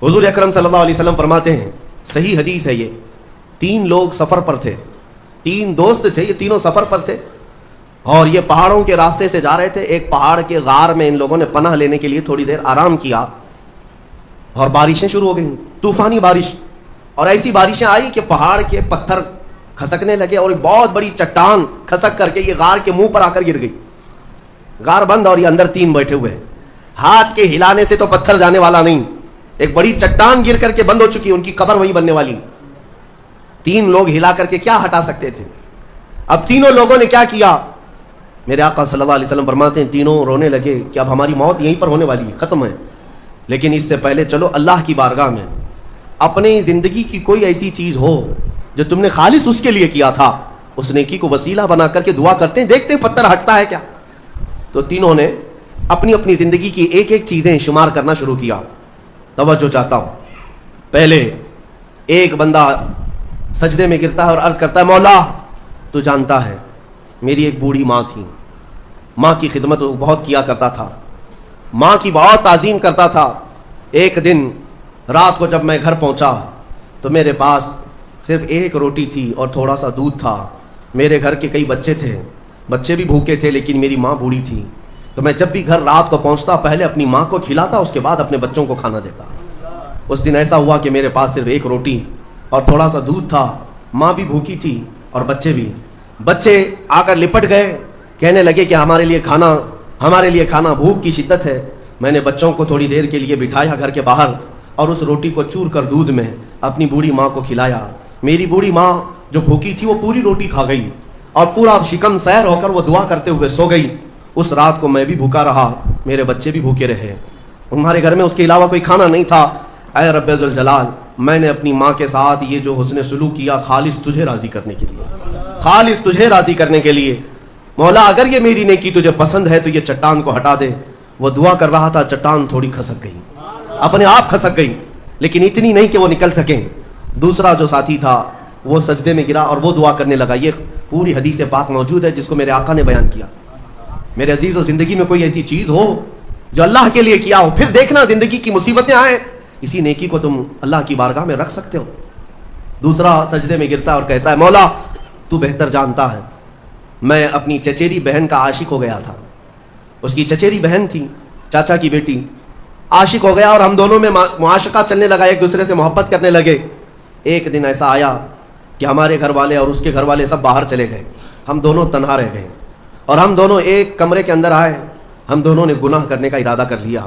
حضور اکرم صلی اللہ علیہ وسلم فرماتے ہیں، صحیح حدیث ہے یہ، 3 لوگ سفر پر تھے، 3 دوست تھے، یہ تینوں سفر پر تھے اور یہ پہاڑوں کے راستے سے جا رہے تھے۔ ایک پہاڑ کے غار میں ان لوگوں نے پناہ لینے کے لیے تھوڑی دیر آرام کیا اور بارشیں شروع ہو گئیں، طوفانی بارش، اور ایسی بارشیں آئی کہ پہاڑ کے پتھر کھسکنے لگے اور ایک بہت بڑی چٹان کھسک کر کے یہ غار کے منہ پر آ کر گر گئی۔ غار بند اور یہ اندر 3 بیٹھے ہوئے ہیں، ہاتھ کے ہلانے سے تو پتھر جانے والا نہیں، ایک بڑی چٹان گر کر کے بند ہو چکی، ان کی قبر وہیں بننے والی۔ 3 لوگ ہلا کر کے کیا ہٹا سکتے تھے؟ اب تینوں لوگوں نے کیا کیا؟ میرے آقا صلی اللہ علیہ وسلم فرماتے ہیں تینوں رونے لگے کہ اب ہماری موت یہیں پر ہونے والی ہے، ختم ہے، لیکن اس سے پہلے چلو اللہ کی بارگاہ میں اپنی زندگی کی کوئی ایسی چیز ہو جو تم نے خالص اس کے لیے کیا تھا، اس نیکی کو وسیلہ بنا کر کے دعا کرتے ہیں، دیکھتے ہیں پتھر ہٹتا ہے کیا۔ تو تینوں نے اپنی اپنی زندگی کی ایک ایک چیزیں شمار کرنا شروع کیا۔ توجہ چاہتا ہوں، پہلے ایک بندہ سجدے میں گرتا ہے اور عرض کرتا ہے، مولا تو جانتا ہے میری ایک بوڑھی ماں تھی، ماں کی خدمت بہت کیا کرتا تھا، ماں کی بہت تعظیم کرتا تھا۔ ایک دن رات کو جب میں گھر پہنچا تو میرے پاس صرف ایک روٹی تھی اور تھوڑا سا دودھ تھا۔ میرے گھر کے کئی بچے تھے، بچے بھی بھوکے تھے، لیکن میری ماں بوڑھی تھی، تو میں جب بھی گھر رات کو پہنچتا پہلے اپنی ماں کو کھلاتا، اس کے بعد اپنے بچوں کو کھانا دیتا۔ اس دن ایسا ہوا کہ میرے پاس صرف ایک روٹی اور تھوڑا سا دودھ تھا، ماں بھی بھوکی تھی اور بچے بھی۔ بچے آ کر لپٹ گئے، کہنے لگے کہ ہمارے لیے کھانا، بھوک کی شدت ہے۔ میں نے بچوں کو تھوڑی دیر کے لیے بٹھایا گھر کے باہر اور اس روٹی کو چور کر دودھ میں اپنی بوڑھی ماں کو کھلایا۔ میری بوڑھی ماں جو بھوکی تھی وہ پوری روٹی کھا گئی اور پورا شکم سیر ہو کر وہ دعا کرتے ہوئے سو گئی۔ اس رات کو میں بھی بھوکا رہا، میرے بچے بھی بھوکے رہے، ہمارے گھر میں اس کے علاوہ کوئی کھانا نہیں تھا۔ اے رب ذوالجلال، میں نے اپنی ماں کے ساتھ یہ جو حسن سلوک کیا خالص تجھے راضی کرنے کے لیے، خالص تجھے راضی کرنے کے لیے۔ مولا اگر یہ میری نیکی تجھے پسند ہے تو یہ چٹان کو ہٹا دے۔ وہ دعا کر رہا تھا، چٹان تھوڑی کھسک گئی، اپنے آپ کھسک گئی، لیکن اتنی نہیں کہ وہ نکل سکیں۔ دوسرا جو ساتھی تھا وہ سجدے میں گرا اور وہ دعا کرنے لگا۔ یہ پوری حدیث پاک موجود ہے جس کو میرے آقا نے بیان کیا۔ میرے عزیزو، زندگی میں کوئی ایسی چیز ہو جو اللہ کے لیے کیا ہو، پھر دیکھنا زندگی کی مصیبتیں آئیں، اسی نیکی کو تم اللہ کی بارگاہ میں رکھ سکتے ہو۔ دوسرا سجدے میں گرتا ہے اور کہتا ہے، مولا تو بہتر جانتا ہے میں اپنی چچیری بہن کا عاشق ہو گیا تھا۔ اس کی چچیری بہن تھی، چاچا کی بیٹی، عاشق ہو گیا اور ہم دونوں میں معاشقہ چلنے لگا، ایک دوسرے سے محبت کرنے لگے۔ ایک دن ایسا آیا کہ ہمارے گھر والے اور اس کے گھر والے سب باہر چلے گئے، ہم دونوں تنہا رہ گئے اور ہم دونوں ایک کمرے کے اندر آئے۔ ہم دونوں نے گناہ کرنے کا ارادہ کر لیا۔